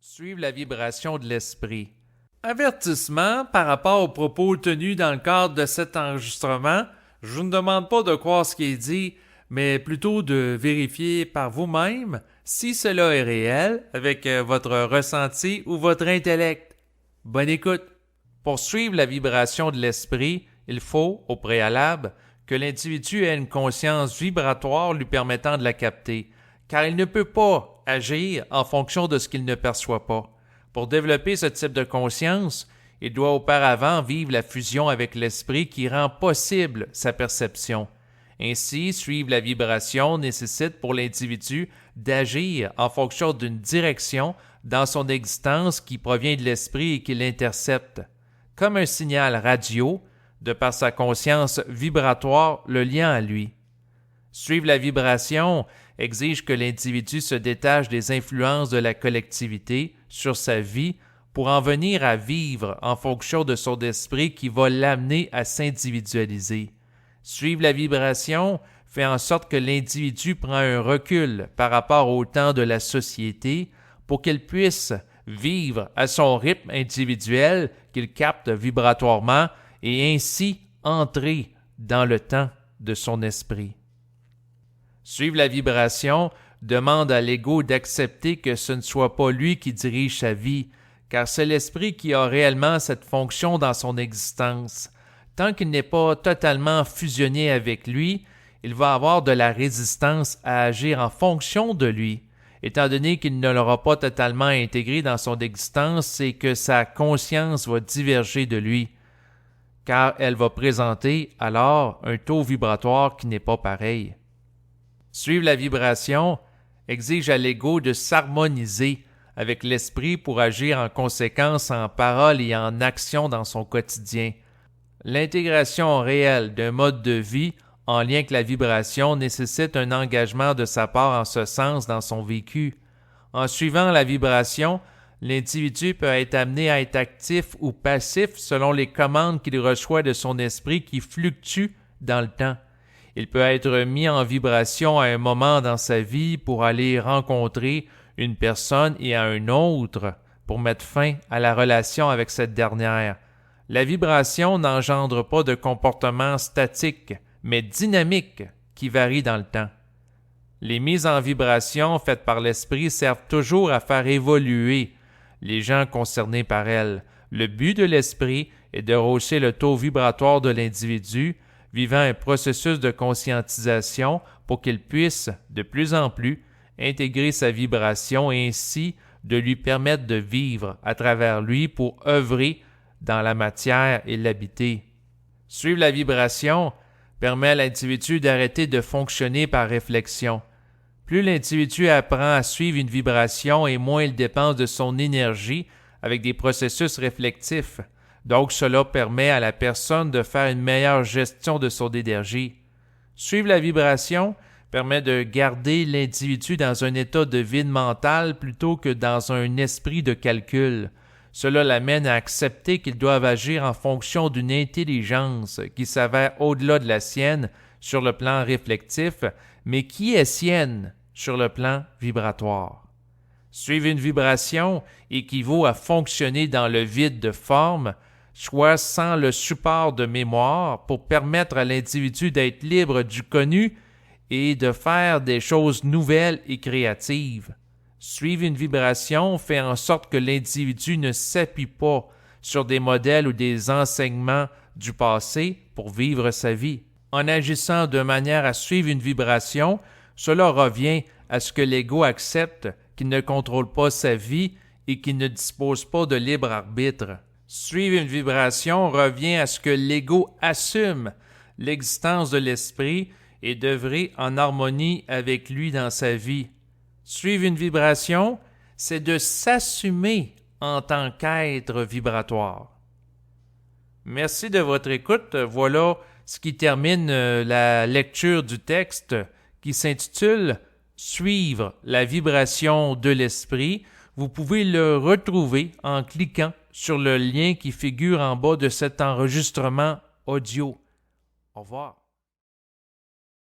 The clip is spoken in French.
Suivre la vibration de l'esprit. Avertissement par rapport aux propos tenus dans le cadre de cet enregistrement. Je vous ne demande pas de croire ce qui est dit, mais plutôt de vérifier par vous-même si cela est réel avec votre ressenti ou votre intellect. Bonne écoute. Pour suivre la vibration de l'esprit, il faut, au préalable, que l'individu ait une conscience vibratoire lui permettant de la capter, car il ne peut pas agir en fonction de ce qu'il ne perçoit pas. Pour développer ce type de conscience, il doit auparavant vivre la fusion avec l'esprit qui rend possible sa perception. Ainsi, suivre la vibration nécessite pour l'individu d'agir en fonction d'une direction dans son existence qui provient de l'esprit et qui l'intercepte. Comme un signal radio, de par sa conscience vibratoire, le lien à lui. Suivre la vibration exige que l'individu se détache des influences de la collectivité sur sa vie pour en venir à vivre en fonction de son esprit qui va l'amener à s'individualiser. Suivre la vibration fait en sorte que l'individu prend un recul par rapport au temps de la société pour qu'il puisse vivre à son rythme individuel qu'il capte vibratoirement et ainsi entrer dans le temps de son esprit. Suivre la vibration demande à l'ego d'accepter que ce ne soit pas lui qui dirige sa vie, car c'est l'esprit qui a réellement cette fonction dans son existence. Tant qu'il n'est pas totalement fusionné avec lui, il va avoir de la résistance à agir en fonction de lui, étant donné qu'il ne l'aura pas totalement intégré dans son existence et que sa conscience va diverger de lui, car elle va présenter alors un taux vibratoire qui n'est pas pareil. Suivre la vibration exige à l'ego de s'harmoniser avec l'esprit pour agir en conséquence en parole et en action dans son quotidien. L'intégration réelle d'un mode de vie en lien avec la vibration nécessite un engagement de sa part en ce sens dans son vécu. En suivant la vibration, l'individu peut être amené à être actif ou passif selon les commandes qu'il reçoit de son esprit qui fluctuent dans le temps. Il peut être mis en vibration à un moment dans sa vie pour aller rencontrer une personne et à un autre pour mettre fin à la relation avec cette dernière. La vibration n'engendre pas de comportement statique, mais dynamique qui varie dans le temps. Les mises en vibration faites par l'esprit servent toujours à faire évoluer les gens concernés par elles. Le but de l'esprit est de rehausser le taux vibratoire de l'individu, vivant un processus de conscientisation pour qu'il puisse, de plus en plus, intégrer sa vibration et ainsi de lui permettre de vivre à travers lui pour œuvrer dans la matière et l'habiter. Suivre la vibration permet à l'individu d'arrêter de fonctionner par réflexion. Plus l'individu apprend à suivre une vibration et moins il dépense de son énergie avec des processus réflexifs. Donc, cela permet à la personne de faire une meilleure gestion de son énergie. Suivre la vibration permet de garder l'individu dans un état de vide mental plutôt que dans un esprit de calcul. Cela l'amène à accepter qu'ils doivent agir en fonction d'une intelligence qui s'avère au-delà de la sienne sur le plan réflectif, mais qui est sienne sur le plan vibratoire. Suivre une vibration équivaut à fonctionner dans le vide de forme, soit sans le support de mémoire pour permettre à l'individu d'être libre du connu et de faire des choses nouvelles et créatives. Suivre une vibration fait en sorte que l'individu ne s'appuie pas sur des modèles ou des enseignements du passé pour vivre sa vie. En agissant de manière à suivre une vibration, cela revient à ce que l'ego accepte qu'il ne contrôle pas sa vie et qu'il ne dispose pas de libre arbitre. Suivre une vibration revient à ce que l'ego assume l'existence de l'esprit et d'œuvrer en harmonie avec lui dans sa vie. Suivre une vibration, c'est de s'assumer en tant qu'être vibratoire. Merci de votre écoute. Voilà ce qui termine la lecture du texte qui s'intitule « Suivre la vibration de l'esprit ». Vous pouvez le retrouver en cliquant sur le lien qui figure en bas de cet enregistrement audio. Au revoir.